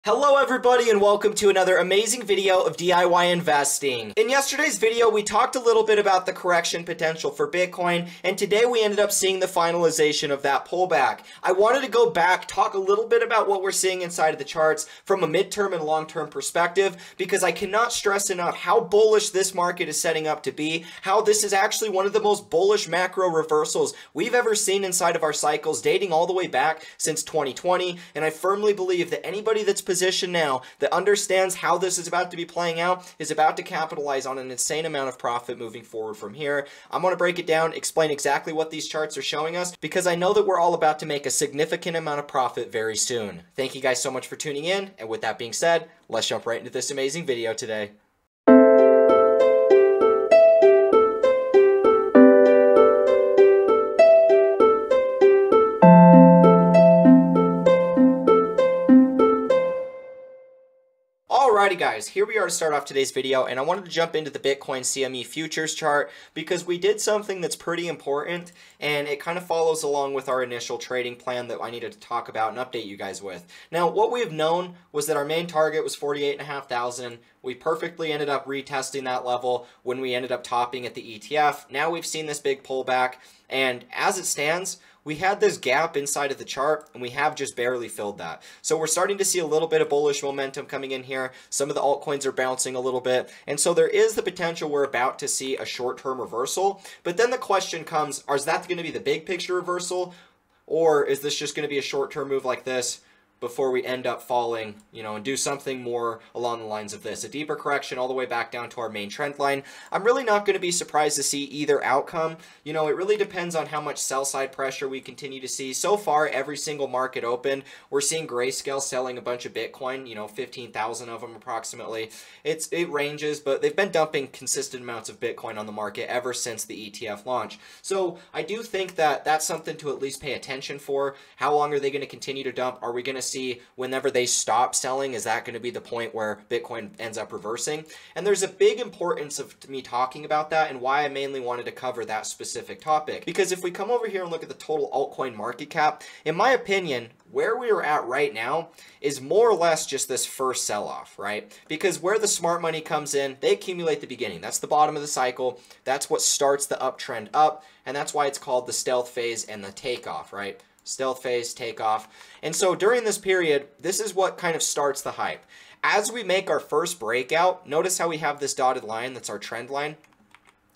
Hello everybody and welcome to another amazing video of DIY investing. In yesterday's video we talked a little bit about the correction potential for Bitcoin, and today we ended up seeing the finalization of that pullback. I wanted to go back, talk a little bit about what we're seeing inside of the charts from a midterm and long-term perspective, because I cannot stress enough how bullish this market is setting up to be, how this is actually one of the most bullish macro reversals we've ever seen inside of our cycles, dating all the way back since 2020, and I firmly believe that anybody that's position now that understands how this is about to be playing out is about to capitalize on an insane amount of profit moving forward from here. I'm going to break it down, explain exactly what these charts are showing us, because I know that we're all about to make a significant amount of profit very soon. Thank you guys so much for tuning in, and with that being said, let's jump right into this amazing video today. Alrighty guys, here we are to start off today's video, and I wanted to jump into the Bitcoin CME futures chart because we did something that's pretty important, and it kind of follows along with our initial trading plan that I needed to talk about and update you guys with. Now, what we have known was that our main target was 48,500. We perfectly ended up retesting that level when we ended up topping at the ETF. Now we've seen this big pullback, and as it stands, we had this gap inside of the chart, and we have just barely filled that. So we're starting to see a little bit of bullish momentum coming in here. Some of the altcoins are bouncing a little bit, and so there is the potential we're about to see a short-term reversal. But then the question comes, is that going to be the big picture reversal, or is this just going to be a short-term move like this before we end up falling, and do something more along the lines of this, a deeper correction all the way back down to our main trend line? I'm really not going to be surprised to see either outcome. It really depends on how much sell side pressure we continue to see. So far, every single market open, we're seeing Grayscale selling a bunch of Bitcoin, 15,000 of them approximately. It ranges, but they've been dumping consistent amounts of Bitcoin on the market ever since the ETF launch. So I do think that that's something to at least pay attention for. How long are they going to continue to dump? Are we going to see whenever they stop selling? Is that going to be the point where Bitcoin ends up reversing? And there's a big importance of me talking about that, and why I mainly wanted to cover that specific topic. Because if we come over here and look at the total altcoin market cap, in my opinion, where we are at right now is more or less just this first sell-off, right? Because where the smart money comes in, they accumulate the beginning. That's the bottom of the cycle. That's what starts the uptrend up, and that's why it's called the stealth phase and the takeoff, right? Stealth phase, takeoff. And so during this period, this is what kind of starts the hype. As we make our first breakout, notice how we have this dotted line, that's our trend line.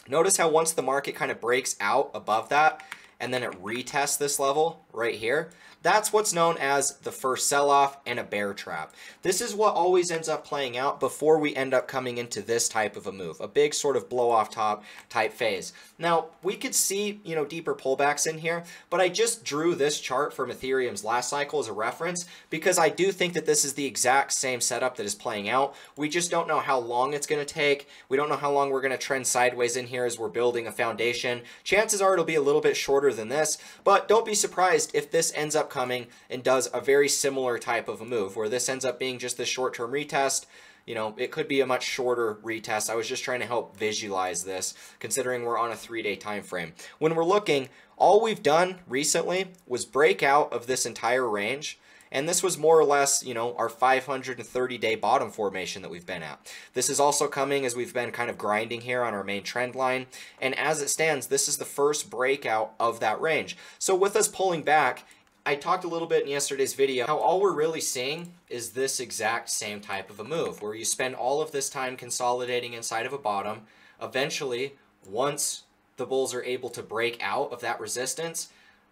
Notice how once the market kind of breaks out above that, and then it retests this level right here, that's what's known as the first sell-off and a bear trap. This is what always ends up playing out before we end up coming into this type of a move, a big sort of blow-off top type phase. Now, we could see, deeper pullbacks in here, but I just drew this chart from Ethereum's last cycle as a reference because I do think that this is the exact same setup that is playing out. We just don't know how long it's going to take. We don't know how long we're going to trend sideways in here as we're building a foundation. Chances are it'll be a little bit shorter than this, but don't be surprised if this ends up coming and does a very similar type of a move, where this ends up being just this short-term retest. It could be a much shorter retest. I was just trying to help visualize this, considering we're on a 3-day time frame. When we're looking, all we've done recently was break out of this entire range, and this was more or less, our 530-day bottom formation that we've been at. This is also coming as we've been kind of grinding here on our main trend line, and as it stands, this is the first breakout of that range. So with us pulling back, I talked a little bit in yesterday's video how all we're really seeing is this exact same type of a move, where you spend all of this time consolidating inside of a bottom. Eventually, once the bulls are able to break out of that resistance,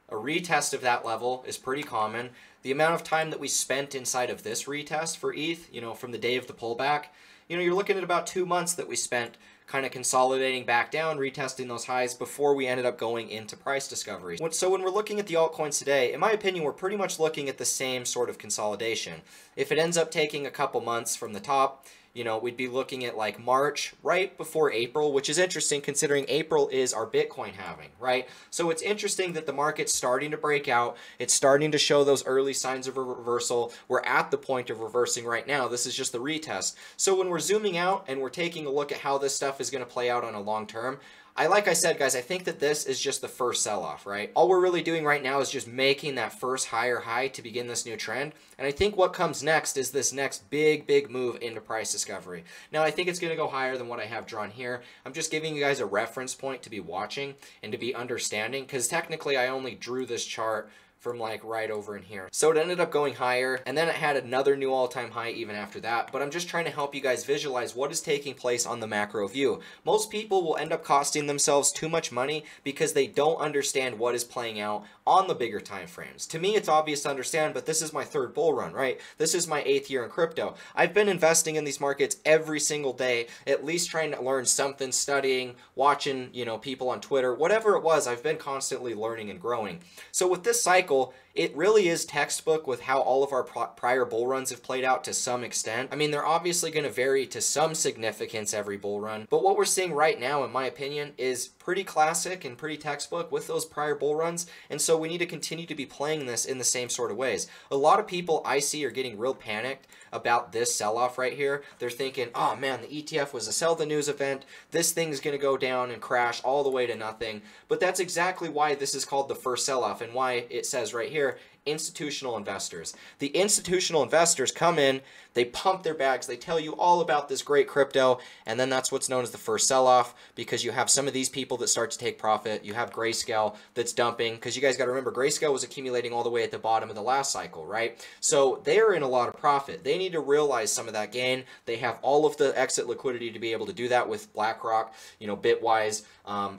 a retest of that level is pretty common. The amount of time that we spent inside of this retest for ETH, from the day of the pullback, you're looking at about 2 months that we spent kind of consolidating back down, retesting those highs before we ended up going into price discovery. So when we're looking at the altcoins today, in my opinion, we're pretty much looking at the same sort of consolidation. If it ends up taking a couple months from the top, we'd be looking at like March, right before April, which is interesting considering April is our Bitcoin halving, right? So it's interesting that the market's starting to break out. It's starting to show those early signs of a reversal. We're at the point of reversing right now. This is just the retest. So when we're zooming out and we're taking a look at how this stuff is going to play out on a long term, like I said, guys, I think that this is just the first sell-off, right? All we're really doing right now is just making that first higher high to begin this new trend. And I think what comes next is this next big move into price discovery. Now, I think it's going to go higher than what I have drawn here. I'm just giving you guys a reference point to be watching and to be understanding, because technically I only drew this chart from like right over in here. So it ended up going higher, and then it had another new all-time high even after that. But I'm just trying to help you guys visualize what is taking place on the macro view. Most people will end up costing themselves too much money because they don't understand what is playing out on the bigger time frames. To me, it's obvious to understand, but this is my third bull run, right? This is my 8th year in crypto. I've been investing in these markets every single day, at least trying to learn something, studying, watching, you know, people on Twitter, whatever it was. I've been constantly learning and growing. So with this cycle, it really is textbook with how all of our prior bull runs have played out to some extent. I mean, they're obviously going to vary to some significance every bull run, but what we're seeing right now, in my opinion, is pretty classic and pretty textbook with those prior bull runs, and so we need to continue to be playing this in the same sort of ways. A lot of people I see are getting real panicked about this sell-off right here. They're thinking, oh man, the ETF was a sell the news event. This thing is going to go down and crash all the way to nothing. But that's exactly why this is called the first sell-off, and why it says right here, institutional investors. The institutional investors come in, they pump their bags, they tell you all about this great crypto, and then that's what's known as the first sell-off, because you have some of these people that start to take profit. You have Grayscale that's dumping, because you guys got to remember, Grayscale was accumulating all the way at the bottom of the last cycle, right? So they're in a lot of profit. They need to realize some of that gain. They have all of the exit liquidity to be able to do that with BlackRock, you know, Bitwise,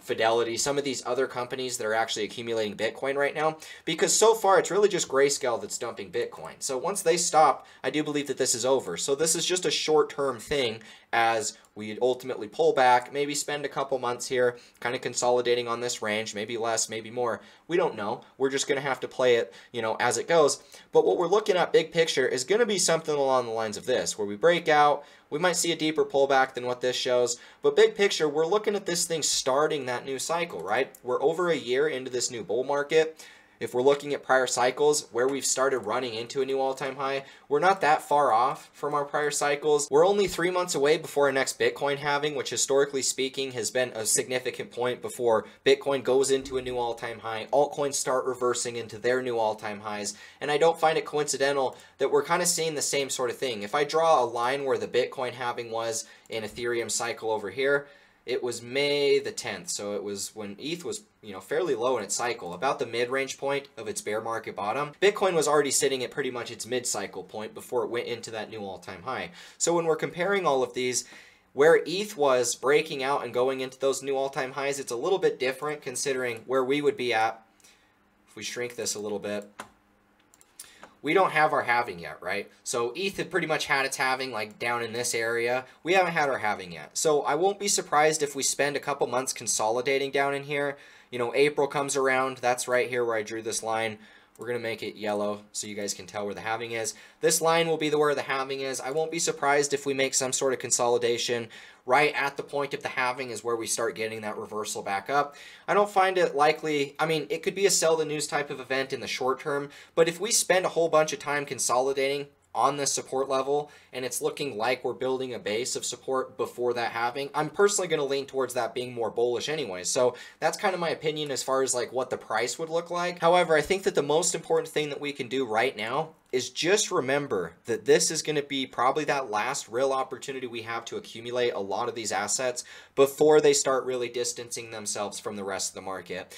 Fidelity, some of these other companies that are actually accumulating Bitcoin right now, because so far it's really just Grayscale that's dumping Bitcoin. So once they stop, I do believe that this is over. So this is just a short-term thing as we ultimately pull back, maybe spend a couple months here kind of consolidating on this range, maybe less, maybe more. We don't know. We're just going to have to play it, you know, as it goes. But what we're looking at big picture is going to be something along the lines of this, where we break out. We might see a deeper pullback than what this shows, but big picture, we're looking at this thing starting that new cycle, right? We're over a year into this new bull market. If we're looking at prior cycles where we've started running into a new all-time high, we're not that far off from our prior cycles. We're only 3 months away before our next Bitcoin halving, which historically speaking has been a significant point before Bitcoin goes into a new all-time high. Altcoins start reversing into their new all-time highs. And I don't find it coincidental that we're kind of seeing the same sort of thing. If I draw a line where the Bitcoin halving was in Ethereum cycle over here, it was May the 10th, so it was when ETH was, you know, fairly low in its cycle, about the mid-range point of its bear market bottom. Bitcoin was already sitting at pretty much its mid-cycle point before it went into that new all-time high. So when we're comparing all of these, where ETH was breaking out and going into those new all-time highs, it's a little bit different considering where we would be at if we shrink this a little bit. We don't have our halving yet, right? So ETH had pretty much had its halving like down in this area. We haven't had our halving yet. So I won't be surprised if we spend a couple months consolidating down in here. You know, April comes around. That's right here where I drew this line. We're going to make it yellow so you guys can tell where the halving is. This line will be where the halving is. I won't be surprised if we make some sort of consolidation right at the point of the halving is where we start getting that reversal back up. I don't find it likely. I mean, it could be a sell the news type of event in the short term, but if we spend a whole bunch of time consolidating on this support level and it's looking like we're building a base of support before that halving, I'm personally going to lean towards that being more bullish anyway. So that's kind of my opinion as far as like what the price would look like. However, I think that the most important thing that we can do right now is just remember that this is going to be probably that last real opportunity we have to accumulate a lot of these assets before they start really distancing themselves from the rest of the market.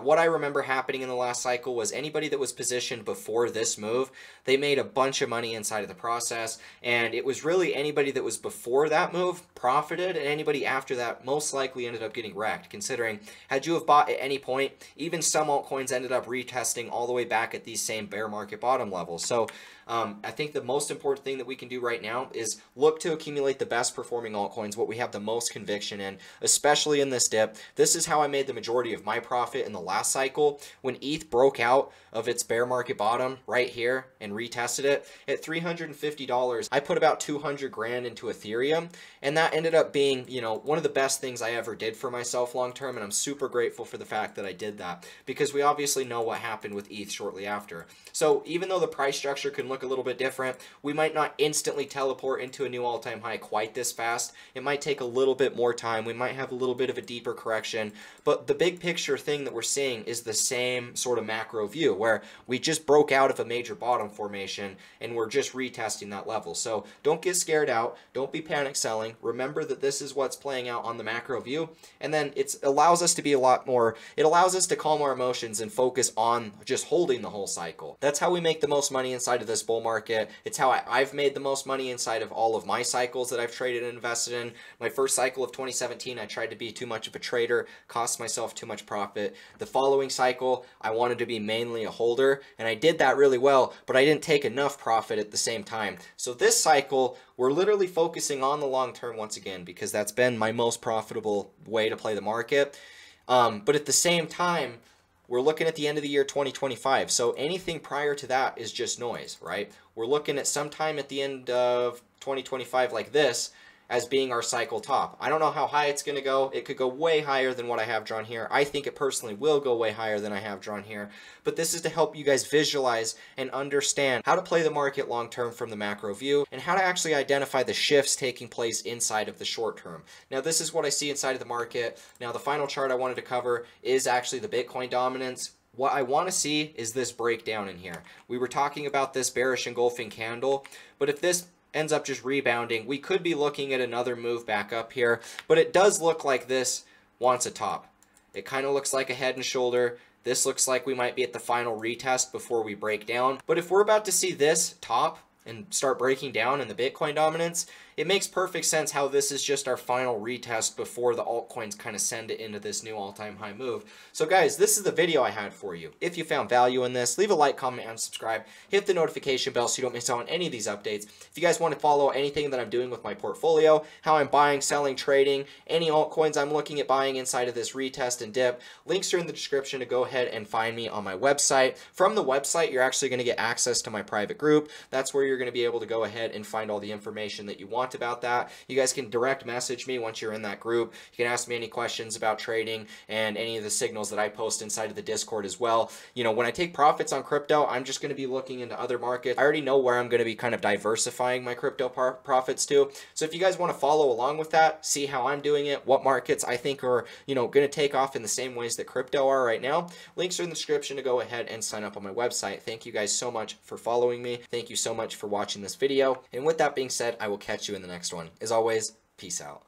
What I remember happening in the last cycle was anybody that was positioned before this move, they made a bunch of money inside of the process, and it was really anybody that was before that move profited, and anybody after that most likely ended up getting wrecked, considering had you have bought at any point, even some altcoins ended up retesting all the way back at these same bear market bottom levels. So I think the most important thing that we can do right now is look to accumulate the best performing altcoins, what we have the most conviction in, especially in this dip. This is how I made the majority of my profit in the last cycle when ETH broke out of its bear market bottom right here and retested it at $350. I put about 200 grand into Ethereum, and that ended up being, you know, one of the best things I ever did for myself long term, and I'm super grateful for the fact that I did that, because we obviously know what happened with ETH shortly after. So even though the price structure can look look a little bit different. We might not instantly teleport into a new all-time high quite this fast. It might take a little bit more time. We might have a little bit of a deeper correction, but the big picture thing that we're seeing is the same sort of macro view where we just broke out of a major bottom formation and we're just retesting that level. So don't get scared out. Don't be panic selling. Remember that this is what's playing out on the macro view, and then it allows us to be a lot more, it allows us to calm our emotions and focus on just holding the whole cycle. That's how we make the most money inside of this bull market. It's how I've made the most money inside of all of my cycles that I've traded and invested in. My first cycle of 2017, I tried to be too much of a trader, cost myself too much profit. The following cycle, I wanted to be mainly a holder, and I did that really well, but I didn't take enough profit at the same time. So this cycle, we're literally focusing on the long term once again, because that's been my most profitable way to play the market. But at the same time, we're looking at the end of the year 2025. So anything prior to that is just noise, right? We're looking at sometime at the end of 2025 like this as being our cycle top. I don't know how high it's going to go. It could go way higher than what I have drawn here. I think it personally will go way higher than I have drawn here. But this is to help you guys visualize and understand how to play the market long term from the macro view and how to actually identify the shifts taking place inside of the short term. Now, this is what I see inside of the market. Now, the final chart I wanted to cover is actually the Bitcoin dominance. What I want to see is this breakdown in here. We were talking about this bearish engulfing candle, but if this ends up just rebounding, we could be looking at another move back up here, but it does look like this wants a top. It kind of looks like a head and shoulder. This looks like we might be at the final retest before we break down. But if we're about to see this top and start breaking down in the Bitcoin dominance, it makes perfect sense how this is just our final retest before the altcoins kind of send it into this new all-time high move. So guys, this is the video I had for you. If you found value in this, leave a like, comment, and subscribe. Hit the notification bell so you don't miss out on any of these updates. If you guys want to follow anything that I'm doing with my portfolio, how I'm buying, selling, trading, any altcoins I'm looking at buying inside of this retest and dip, links are in the description to go ahead and find me on my website. From the website, you're actually going to get access to my private group. That's where you're going to be able to go ahead and find all the information that you want about that. You guys can direct message me once you're in that group. You can ask me any questions about trading and any of the signals that I post inside of the Discord as well. You know, when I take profits on crypto, I'm just going to be looking into other markets. I already know where I'm going to be kind of diversifying my crypto profits to. So if you guys want to follow along with that, see how I'm doing it, what markets I think are, you know, going to take off in the same ways that crypto are right now, links are in the description to go ahead and sign up on my website. Thank you guys so much for following me. Thank you so much for watching this video. And with that being said, I will catch you in the next one. As always, peace out.